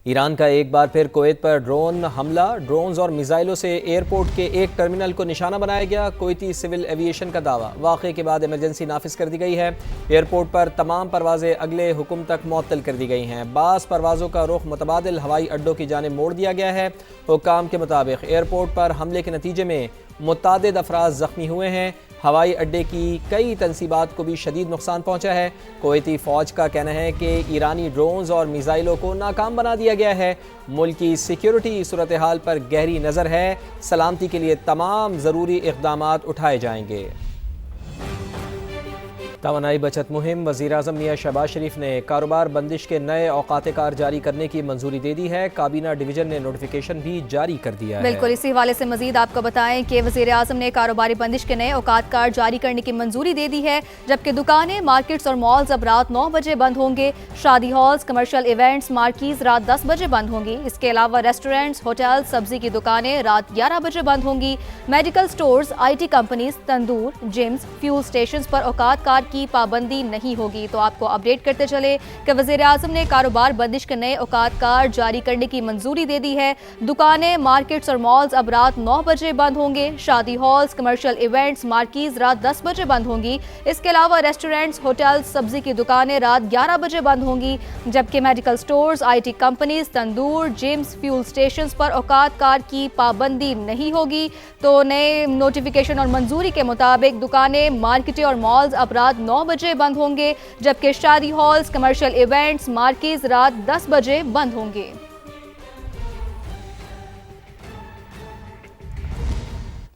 Iran का एक बार फिर कुवैत पर ड्रोन हमला। ड्रोन्स और मिसाइलों से एयरपोर्ट के एक टर्मिनल को निशाना बनाया गया। कुवैती सिविल एविएशन का दावा, वाक़े के बाद इमरजेंसी नाफिज कर दी गई है। एयरपोर्ट पर तमाम परवाजें अगले हुक्म तक मुअत्तल कर दी गई हैं। बास परवाजों का रुख मुतबादिल हवाई अड्डों की जानिब मोड़ दिया गया है। हुक्काम के मुताबिक एयरपोर्ट पर हमले के नतीजे में मुतादिद अफराद जख्मी हुए हैं। हवाई अड्डे की कई तनसीबात को भी शदीद नुकसान पहुंचा है। कुवैती फ़ौज का कहना है कि ईरानी ड्रोन्स और मिसाइलों को नाकाम बना दिया गया है। मुल्क की सिक्योरिटी सूरत हाल पर गहरी नज़र है। सलामती के लिए तमाम ज़रूरी इक़दामात उठाए जाएंगे। तवानाई बचत मुहिम। वज़ीर-ए-आज़म मियां शहबाज शरीफ ने कारोबार बंदिश के नए औकात कार जारी करने की मंजूरी दे दी है। काबीना डिवीजन ने नोटिफिकेशन भी जारी कर दिया है। बिल्कुल, इसी हवाले से मजीद आपको बताएं कि वज़ीर-ए-आज़म ने कारोबारी बंदिश के नए औकात कार जारी करने की मंजूरी दे दी है, जबकि दुकानें, मार्केट्स और मॉल्स अब रात 9 बजे बंद होंगे। शादी हॉल्स, कमर्शियल इवेंट्स, मार्कीज रात 10 बजे बंद होंगी। इसके अलावा रेस्टोरेंट्स, होटल, सब्जी की दुकानें रात 11 बजे बंद होंगी। Medical stores, IT companies, tandoor, gyms, fuel station पर औकात कार की पाबंदी नहीं होगी। तो आपको अपडेट करते चले कि वज़ीर-ए-आज़म ने कारोबार बंदिश के नए औकात कार जारी करने की मंजूरी दे दी है। दुकानें, मार्केट्स और मॉल्स अब रात 9 बजे बंद होंगे। शादी हॉल्स, कमर्शियल इवेंट्स, मार्कीज रात 10 बजे बंद होंगी। इसके अलावा रेस्टोरेंट्स, होटल, सब्जी की दुकानें रात 11 बजे बंद होंगी, जबकि medical stores, IT companies, tandoor, gyms, fuel station पर औकात कार की पाबंदी नहीं होगी। तो नए नोटिफिकेशन और मंजूरी के मुताबिक दुकानें, मार्केटें और मॉल्स अब रात 9 बजे बंद होंगे, जबकि शादी हॉल्स, कमर्शियल इवेंट्स, मार्केज रात 10 बजे बंद होंगे।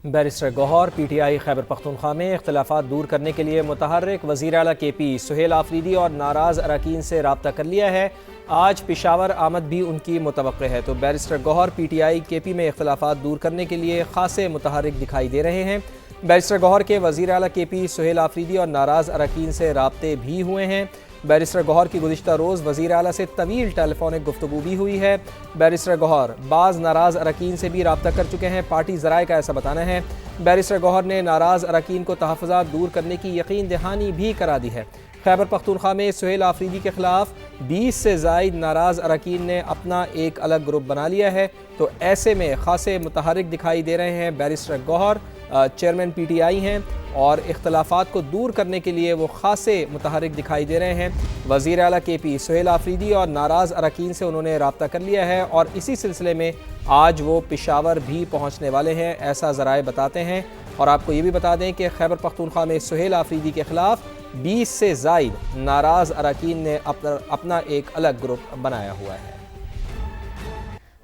बैरिस्टर गौहर PTI खैबर पख्तूनख्वा में इख्तिलाफात दूर करने के लिए मुतहर्रिक वज़ीर आला KP सुहेल आफरीदी और नाराज़ अरकान से रब्ता कर लिया है। आज पेशावर आमद भी उनकी मुतवक्किल है। तो बैरिस्टर गौहर PTI KP में इख्तिलाफात दूर करने के लिए खासे मुतहर्रिक दिखाई दे रहे हैं। बैरिस्टर गौहर के वज़ीर आला KP सुहेल आफरीदी और नाराज़ अरकान से रब्ते भी हुए हैं। बैरिस्टर गौहर की गुज़िश्ता रोज़ वज़ीर आला से तवील टेलीफोनिक गुफ्तगू भी हुई है। बैरिस्टर गौहर बाज़ नाराज़ अरकान से भी रब्ता कर चुके हैं। पार्टी ज़राए का ऐसा बताना है। बैरिस्टर गौहर ने नाराज़ अरकान को तहफ़्फ़ुज़ात दूर करने की यकीन दहानी भी करा दी है। खैबर पख्तूनख्वा में सुहेल आफरीदी के खिलाफ 20 से ज़ायद नाराज़ अरकान ने अपना एक अलग ग्रुप बना लिया है। तो ऐसे में खासे मुतहर्रिक दिखाई दे रहे हैं। बैरिस्टर गौहर चेयरमैन PTI हैं और इख्तलाफात को दूर करने के लिए वो खासे मुतहर्रिक दिखाई दे रहे हैं। वज़ीर आला KP सुहेल आफरीदी और नाराज़ अरकान से उन्होंने रब्ता कर लिया है और इसी सिलसिले में आज वो पेशावर भी पहुँचने वाले हैं, ऐसा ज़राए बताते हैं। और आपको ये भी बता दें कि खैबर पख्तूनख्वा में सुहेल आफरीदी के खिलाफ 20 से ज़ायद नाराज़ अरकान ने अपना एक अलग ग्रुप बनाया हुआ है।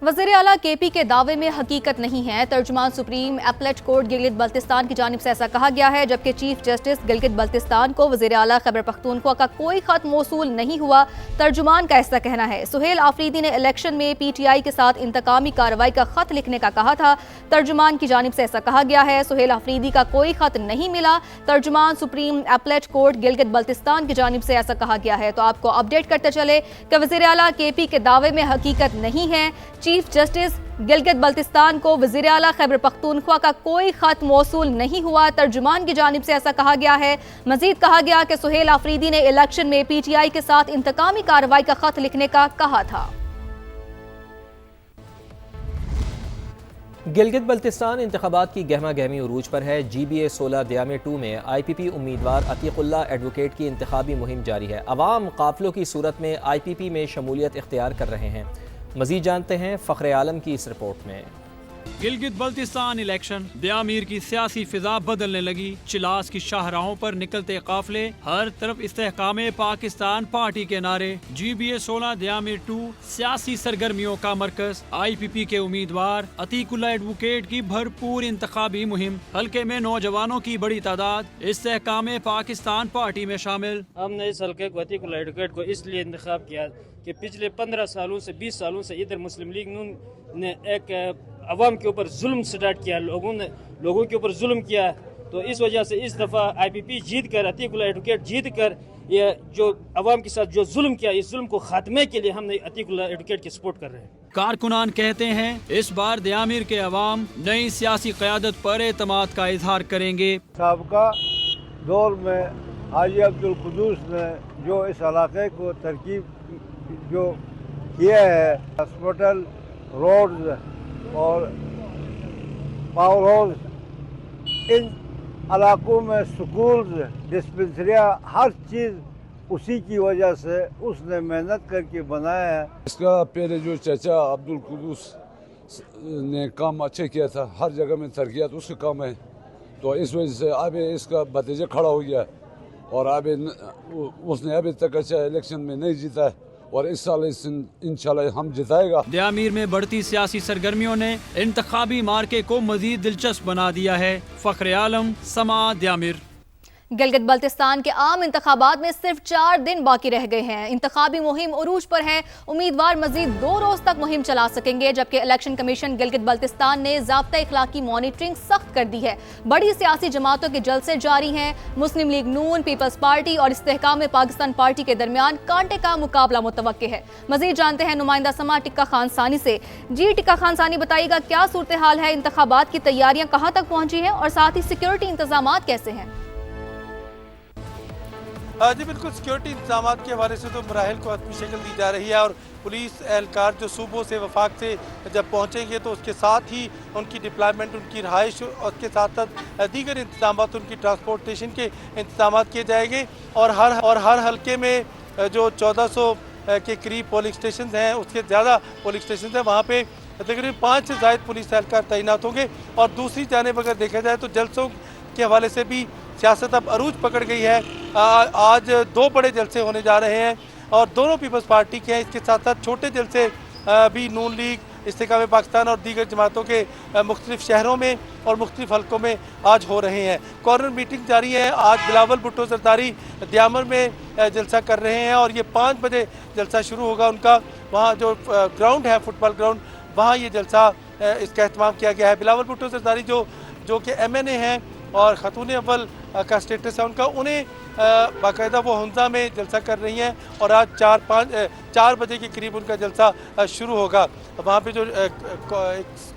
वज़ीर आला KP के दावे में हकीकत नहीं है। तर्जुमान supreme appellate court Gilgit Baltistan की जानिब से ऐसा कहा गया है, जबकि चीफ जस्टिस गिलगित बल्तिस्तान को वज़ीर आला खैबर पख्तूनख्वा का कोई खत मौसूल नहीं हुआ। तर्जुमान का ऐसा कहना है। सुहेल आफरीदी ने इलेक्शन में PTI के साथ इंतकामी कार्रवाई का खत लिखने का कहा था। तर्जुमान की जानिब से ऐसा कहा गया है। सुहेल आफरीदी का कोई खत नहीं मिला। तर्जुमान supreme appellate court Gilgit Baltistan की जानिब से ऐसा कहा गया है। तो आपको अपडेट करते चले कि वज़ीर आला KP के दावे में हकीकत नहीं है। चीफ जस्टिस गिलगित बल्तिस्तान को वज़ीर आला खैबर पख्तूनख्वा का कोई खत मौसूल नहीं हुआ। तर्जुमान की जानिब से ऐसा कहा गया है। मजीद कहा गया कि सुहेल आफरीदी ने इलेक्शन में PTI के साथ इंतकामी कार्रवाई का खत लिखने का कहा था। गिलगित बल्तिस्तान इंतखाबात की गहमा गहमी उरूज पर है। GBA 16 दयामे 2 में IPP उम्मीदवार अतीकुल्ला एडवोकेट की इंतखाबी मुहिम जारी है। अवाम काफिलों की सूरत में IPP में शमूलियत इख्तियार कर रहे हैं। मजीद जानते हैं फ़ख्र आलम की इस रिपोर्ट में। गिलगित बल्तिस्तान इलेक्शन दयामीर की सियासी फिजा बदलने लगी। चिलास की शाहराहों पर निकलते काफिले, हर तरफ इस्तेहकामे पाकिस्तान पार्टी के नारे। GBA 16 दयामीर 2 सियासी सरगर्मियों का मरकज। IPP के उम्मीदवार अतीकुल्ला एडवोकेट की भरपूर इंतखाबी मुहिम। हल्के में नौजवानों की बड़ी तादाद इस्तेहकामे पाकिस्तान पार्टी में शामिल। हमने इस हल्के को अतीकुल्ला एडवोकेट को इसलिए इंतखाब किया कि पिछले 15 सालों से 20 सालों से इधर मुस्लिम लीग नून ने एक अवाम के ऊपर जुल्म स्टार्ट किया, लोगों के ऊपर जुल्म किया। तो इस वजह से इस दफ़ा IPP जीत कर, अतीकुल्ला एडवोकेट जीत कर, ये जो अवाम के साथ जो जुल्म किया, इस जुल्म को खात्मे के लिए हमने अतीकुल्ला एडवोकेट की सपोर्ट कर रहे हैं। कारकुनान कहते हैं इस बार दयामीर के अवाम नई सियासी क़यादत पर एतमाद का इजहार करेंगे। साबका दौर में हाजी अब्दुल कुद्दूस ने जो इस इलाके को तरकीब जो किया है। हॉस्पिटल, रोड्स और पावर हाउस, इन इलाकों में स्कूल्स, डिस्पेंसरियाँ, हर चीज़ उसी की वजह से उसने मेहनत करके बनाया है। इसका पहले जो चाचा अब्दुल कुदूस ने काम अच्छे किया था, हर जगह में तरक्यात उसका काम है, तो इस वजह से अभी इसका भतीजा खड़ा हो गया और अभी उसने अभी तक अच्छा इलेक्शन में नहीं जीता है और इस साल इंशाल्लाह हम जिताएगा। दयामीर में बढ़ती सियासी सरगर्मियों ने इंतखाबी मार्के को मजीद दिलचस्प बना दिया है। फख्र आलम, समा, दयामीर। गिलगित बल्तिस्तान के आम इंतखाबात में सिर्फ 4 दिन बाकी रह गए हैं। इंतखाबी मुहिम उरूज पर है। उम्मीदवार मजीद 2 रोज तक मुहिम चला सकेंगे, जबकि इलेक्शन कमीशन गिलगित बल्तिस्तान ने ज़ाब्ता इखलाकी मॉनिटरिंग सख्त कर दी है। बड़ी सियासी जमातों के जलसे जारी हैं। मुस्लिम लीग नून, पीपल्स पार्टी और इस्तेहकाम पाकिस्तान पार्टी के दरमियान कांटे का मुकाबला मुतवक्के है। मजीद जानते हैं नुमाइंदा समा टिक्का खान सानी से। जी टिक्का खान सानी, बताइएगा क्या सूरत हाल है, इंतखाबात की तैयारियां कहां तक पहुंची हैं और साथ ही सिक्योरिटी इंतजाम कैसे हैं? जी बिल्कुल, सिक्योरिटी इंतजाम के हवाले से तो मराहल को हतमी शक्ल दी जा रही है और पुलिस एहलकार जो सूबों से वफाक से जब पहुँचेंगे तो उसके साथ ही उनकी डिप्लॉयमेंट, उनकी रहाइश और उसके साथ साथ दीगर इंतजाम, उनकी ट्रांसपोर्टेशन के इंतजाम किए जाएंगे। और हर हल्के में जो 1400 के करीब पोलिंग स्टेशन हैं, उसके ज़्यादा पोलिंग स्टेशन हैं, वहाँ पर तकरीबन 5 से ज़ायद पुलिस एहलकार तैनात होंगे। और दूसरी जानिब अगर देखा जाए तो जलसों के हवाले से भी सियासत अब अरूज पकड़ गई है। आज 2 बड़े जलसे होने जा रहे हैं और दोनों पीपल्स पार्टी के हैं। इसके साथ साथ छोटे जलसे भी नून लीग, इस्तेहकाम पाकिस्तान और दीगर जमातों के मुख्तलिफ शहरों में और मुख्तलिफ हल्कों में आज हो रहे हैं। कॉर्नर मीटिंग जारी है। आज बिलावल भुट्टो जरदारी दयामर में जलसा कर रहे हैं और ये 5 बजे जलसा शुरू होगा उनका। वहाँ जो ग्राउंड है, फुटबॉल ग्राउंड, वहाँ ये जलसा इसका एहतमाम किया गया है। बिलावल भुट्टो जरदारी जो कि MNA हैं और ख़तून अव्वल का स्टेटस है उनका, उन्हें बाकायदा वो हुंजा में जलसा कर रही हैं और आज 4 बजे के करीब उनका जलसा शुरू होगा। वहाँ पे जो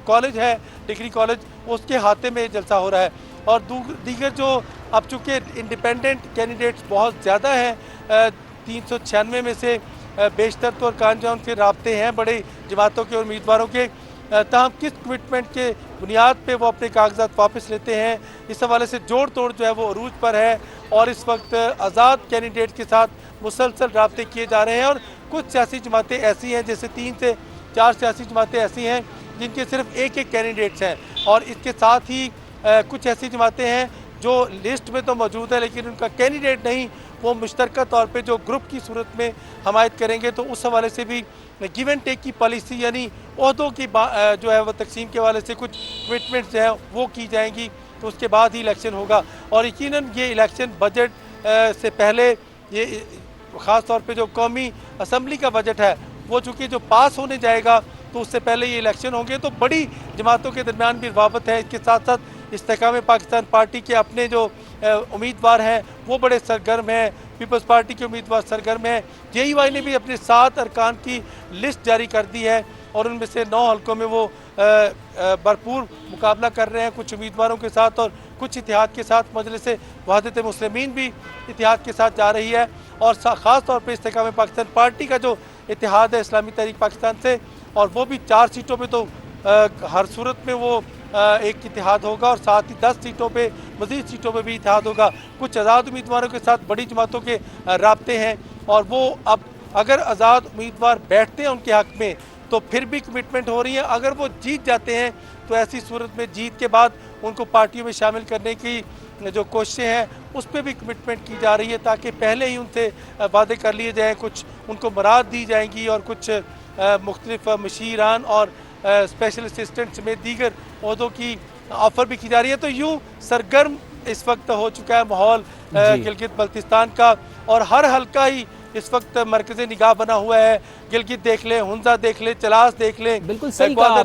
कॉलेज है, डिग्री कॉलेज, उसके हाथे में जलसा हो रहा है। और दीगर जो अब चूँकि इंडिपेंडेंट कैंडिडेट्स बहुत ज़्यादा हैं, 396 में से बेशतर तो अरकान जो उनके राब्ते हैं बड़े जमातों के उम्मीदवारों के, ताहम किस कमिटमेंट के बुनियाद पे वो अपने कागजात वापस लेते हैं, इस हवाले से जोड़ तोड़ जो है वो अरूज पर है। और इस वक्त आज़ाद कैंडिडेट के साथ मुसलसल राब्ते किए जा रहे हैं और कुछ सियासी जमातें ऐसी हैं, जैसे 3 से 4 सियासी जमातें ऐसी हैं जिनके सिर्फ एक कैंडिडेट्स हैं। और इसके साथ ही कुछ ऐसी जमातें हैं जो लिस्ट में तो मौजूद है लेकिन उनका कैंडिडेट नहीं, वो मुश्तरका तौर पे जो ग्रुप की सूरत में हमायत करेंगे। तो उस हवाले से भी गिव एंड टेक की पॉलिसी, यानी ओहदों की जो है वो तकसीम के हवाले से कुछ कमिटमेंट्स जो हैं वो की जाएंगी, तो उसके बाद ही इलेक्शन होगा। और यकीनन ये इलेक्शन बजट से पहले, ये ख़ास तौर पे जो कौमी असम्बली का बजट है वो चूँकि जो पास होने जाएगा तो उससे पहले ये इलेक्शन होंगे, तो बड़ी जमातों के दरमियान भी रवाबत है। इसके साथ साथ इस्तेहकाम पाकिस्तान पार्टी के अपने जो उम्मीदवार हैं वो बड़े सरगर्म हैं, पीपल्स पार्टी के उम्मीदवार सरगर्म हैं। JUI ने भी अपने 7 अरकान की लिस्ट जारी कर दी है और उनमें से 9 हल्कों में वो भरपूर मुकाबला कर रहे हैं कुछ उम्मीदवारों के साथ और कुछ इतिहाद के साथ। मजलिस वहदत मुस्लिमीन भी इतिहाद के साथ जा रही है और ख़ास तौर पर इस्तेहकाम पाकिस्तान पार्टी का जो इतिहाद है इस्लामी तहरीक पाकिस्तान से, और वो भी 4 सीटों पे तो हर सूरत में वो एक इतिहाद होगा और साथ ही 10 सीटों पे, मज़ीद सीटों पे भी इतिहाद होगा। कुछ आज़ाद उम्मीदवारों के साथ बड़ी जमातों के राब्ते हैं और वो अब अगर आज़ाद उम्मीदवार बैठते हैं उनके हक़ में तो फिर भी कमिटमेंट हो रही है। अगर वो जीत जाते हैं तो ऐसी सूरत में जीत के बाद उनको पार्टियों में शामिल करने की जो कोशिशें हैं उस पर भी कमिटमेंट की जा रही है, ताकि पहले ही उनसे वादे कर लिए जाएँ, कुछ उनको मराद दी जाएंगी और कुछ मुख्तलिफ मशीरान और स्पेशल असिस्टेंट समेत दीगर ओहदों की ऑफ़र भी की जा रही है। तो यूँ सरगर्म इस वक्त हो चुका है माहौल गिलगित बल्तिस्तान का और हर हल्का ही इस वक्त मरकज़ निगाह बना हुआ है। गिलगित देख लें, हुंजा देख लें, चलास देख लें, बिल्कुल सही कहा